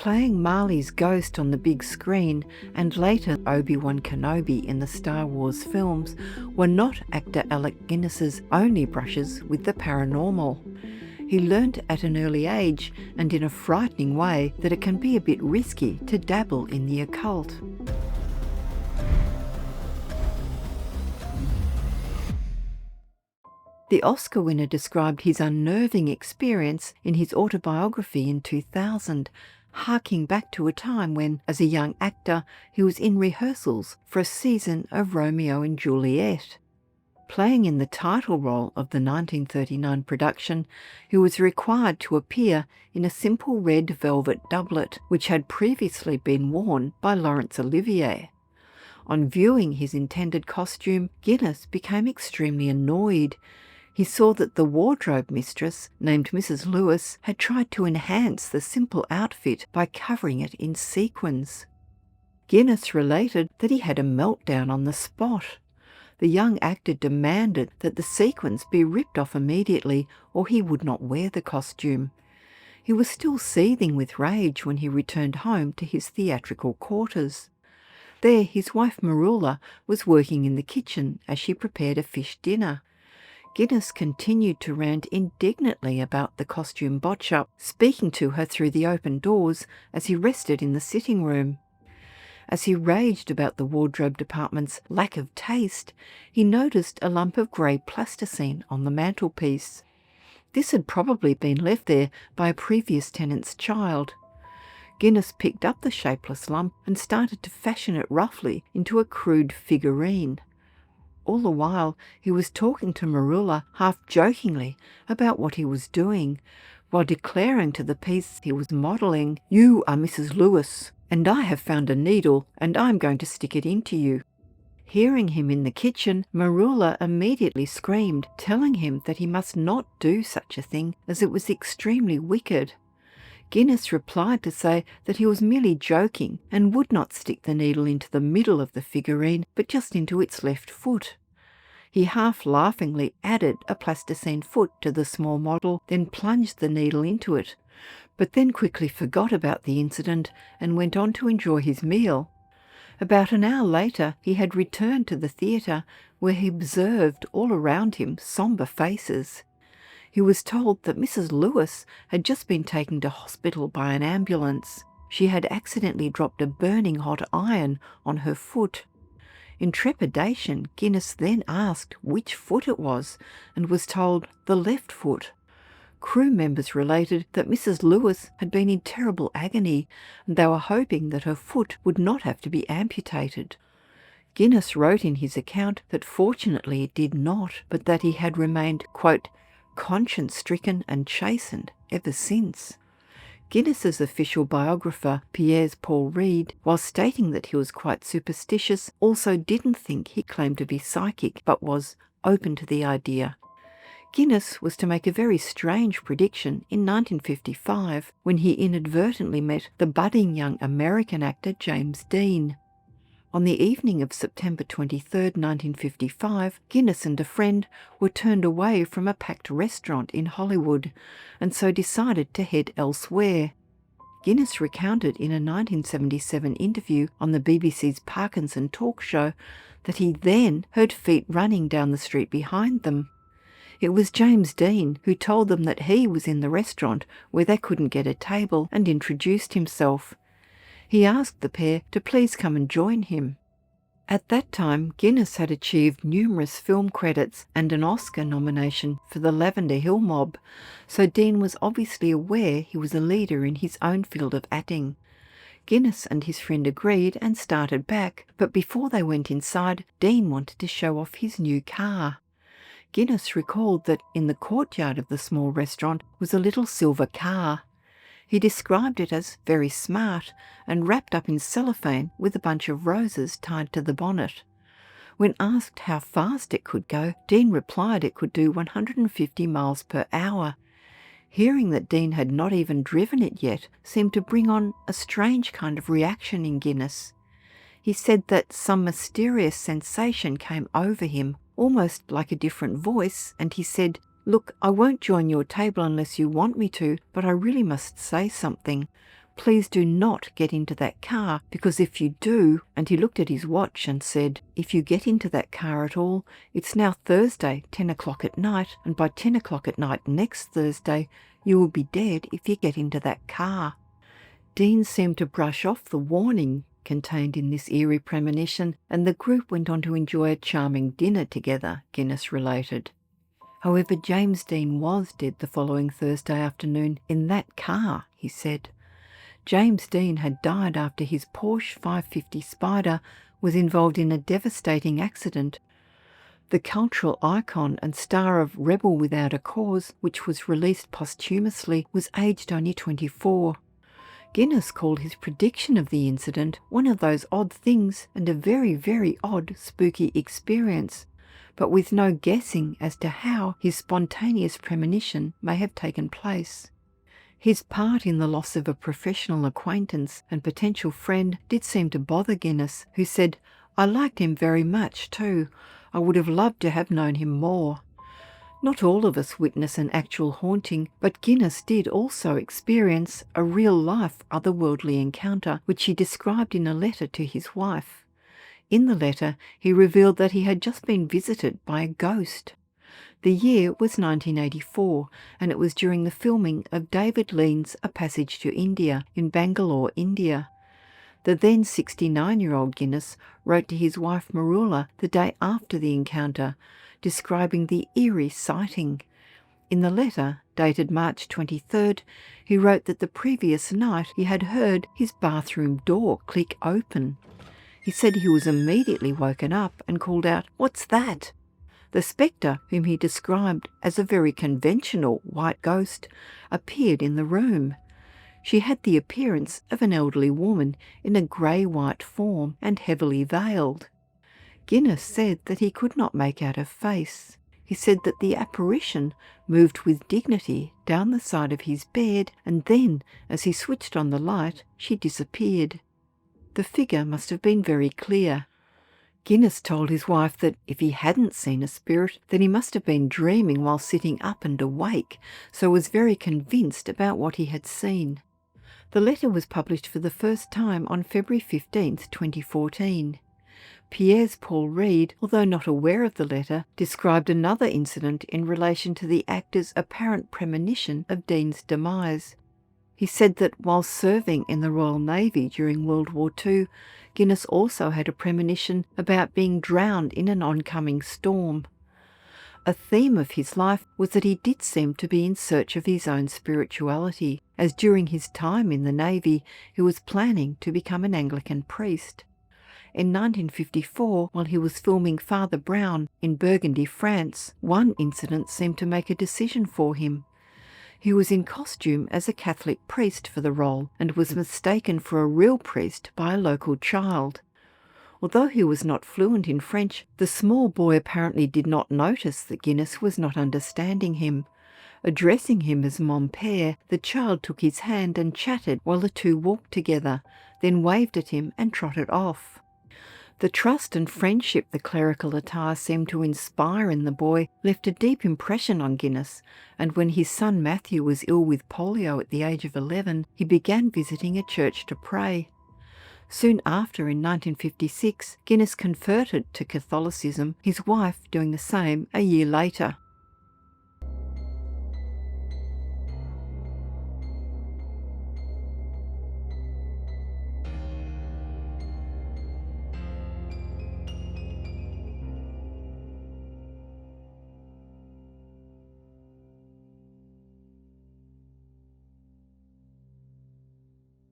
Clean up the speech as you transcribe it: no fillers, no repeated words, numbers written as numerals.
Playing Marley's ghost on the big screen and later Obi-Wan Kenobi in the Star Wars films were not actor Alec Guinness's only brushes with the paranormal. He learnt at an early age, and in a frightening way, that it can be a bit risky to dabble in the occult. The Oscar winner described his unnerving experience in his autobiography in 2000, harking back to a time when, as a young actor, he was in rehearsals for a season of Romeo and Juliet. Playing in the title role of the 1939 production, he was required to appear in a simple red velvet doublet which had previously been worn by Laurence Olivier. On viewing his intended costume, Guinness became extremely annoyed. He saw that the wardrobe mistress, named Mrs. Lewis, had tried to enhance the simple outfit by covering it in sequins. Guinness related that he had a meltdown on the spot. The young actor demanded that the sequins be ripped off immediately or he would not wear the costume. He was still seething with rage when he returned home to his theatrical quarters. There his wife Marula was working in the kitchen as she prepared a fish dinner. Guinness continued to rant indignantly about the costume botch-up, speaking to her through the open doors as he rested in the sitting room. As he raged about the wardrobe department's lack of taste, he noticed a lump of grey plasticine on the mantelpiece. This had probably been left there by a previous tenant's child. Guinness picked up the shapeless lump and started to fashion it roughly into a crude figurine. All the while, he was talking to Marula half-jokingly about what he was doing, while declaring to the piece he was modelling, "You are Mrs. Lewis, and I have found a needle, and I'm going to stick it into you." Hearing him in the kitchen, Marula immediately screamed, telling him that he must not do such a thing, as it was extremely wicked. Guinness replied to say that he was merely joking and would not stick the needle into the middle of the figurine, but just into its left foot. He half-laughingly added a plasticine foot to the small model, then plunged the needle into it, but then quickly forgot about the incident and went on to enjoy his meal. About an hour later, he had returned to the theatre, where he observed all around him sombre faces. He was told that Mrs. Lewis had just been taken to hospital by an ambulance. She had accidentally dropped a burning hot iron on her foot. In trepidation, Guinness then asked which foot it was, and was told the left foot. Crew members related that Mrs. Lewis had been in terrible agony, and they were hoping that her foot would not have to be amputated. Guinness wrote in his account that fortunately it did not, but that he had remained, quote, conscience-stricken and chastened ever since. Guinness's official biographer, Piers Paul Reed, while stating that he was quite superstitious, also didn't think he claimed to be psychic, but was open to the idea. Guinness was to make a very strange prediction in 1955 when he inadvertently met the budding young American actor James Dean. On the evening of September 23, 1955, Guinness and a friend were turned away from a packed restaurant in Hollywood, and so decided to head elsewhere. Guinness recounted in a 1977 interview on the BBC's Parkinson talk show that he then heard feet running down the street behind them. It was James Dean who told them that he was in the restaurant where they couldn't get a table and introduced himself. He asked the pair to please come and join him. At that time, Guinness had achieved numerous film credits and an Oscar nomination for The Lavender Hill Mob, so Dean was obviously aware he was a leader in his own field of acting. Guinness and his friend agreed and started back, but before they went inside, Dean wanted to show off his new car. Guinness recalled that in the courtyard of the small restaurant was a little silver car. He described it as very smart and wrapped up in cellophane with a bunch of roses tied to the bonnet. When asked how fast it could go, Dean replied it could do 150 miles per hour. Hearing that Dean had not even driven it yet seemed to bring on a strange kind of reaction in Guinness. He said that some mysterious sensation came over him, almost like a different voice, and he said, "Look, I won't join your table unless you want me to, but I really must say something. please do not get into that car, because if you do," and he looked at his watch and said, "if you get into that car at all, it's now Thursday, 10 o'clock at night, and by 10 o'clock at night next Thursday, you will be dead if you get into that car." Dean seemed to brush off the warning contained in this eerie premonition, and the group went on to enjoy a charming dinner together, Guinness related. However, James Dean was dead the following Thursday afternoon in that car, he said. James Dean had died after his Porsche 550 Spider was involved in a devastating accident. The cultural icon and star of Rebel Without a Cause, which was released posthumously, was aged only 24. Guinness called his prediction of the incident one of those odd things and a very, very odd, spooky experience, but with no guessing as to how his spontaneous premonition may have taken place. His part in the loss of a professional acquaintance and potential friend did seem to bother Guinness, who said, "I liked him very much too. I would have loved to have known him more." Not all of us witness an actual haunting, but Guinness did also experience a real-life otherworldly encounter, which he described in a letter to his wife. In the letter, he revealed that he had just been visited by a ghost. The year was 1984, and it was during the filming of David Lean's A Passage to India in Bangalore, India. The then 69-year-old Guinness wrote to his wife Marula the day after the encounter, describing the eerie sighting. In the letter, dated March 23rd, he wrote that the previous night he had heard his bathroom door click open. He said he was immediately woken up and called out, "What's that?" The spectre, whom he described as a very conventional white ghost, appeared in the room. She had the appearance of an elderly woman in a grey-white form and heavily veiled. Guinness said that he could not make out her face. He said that the apparition moved with dignity down the side of his bed, and then, as he switched on the light, she disappeared. The figure must have been very clear. Guinness told his wife that if he hadn't seen a spirit, then he must have been dreaming while sitting up and awake, so was very convinced about what he had seen. The letter was published for the first time on February 15, 2014. Piers Paul Reed, although not aware of the letter, described another incident in relation to the actor's apparent premonition of Dean's demise. He said that while serving in the Royal Navy during World War II, Guinness also had a premonition about being drowned in an oncoming storm. A theme of his life was that he did seem to be in search of his own spirituality, as during his time in the Navy he was planning to become an Anglican priest. In 1954, while he was filming Father Brown in Burgundy, France, one incident seemed to make a decision for him. He was in costume as a Catholic priest for the role and was mistaken for a real priest by a local child. Although he was not fluent in French, the small boy apparently did not notice that Guinness was not understanding him. Addressing him as Mon Père, the child took his hand and chatted while the two walked together, then waved at him and trotted off. The trust and friendship the clerical attire seemed to inspire in the boy left a deep impression on Guinness, and when his son Matthew was ill with polio at the age of 11, he began visiting a church to pray. Soon after, in 1956, Guinness converted to Catholicism, his wife doing the same a year later.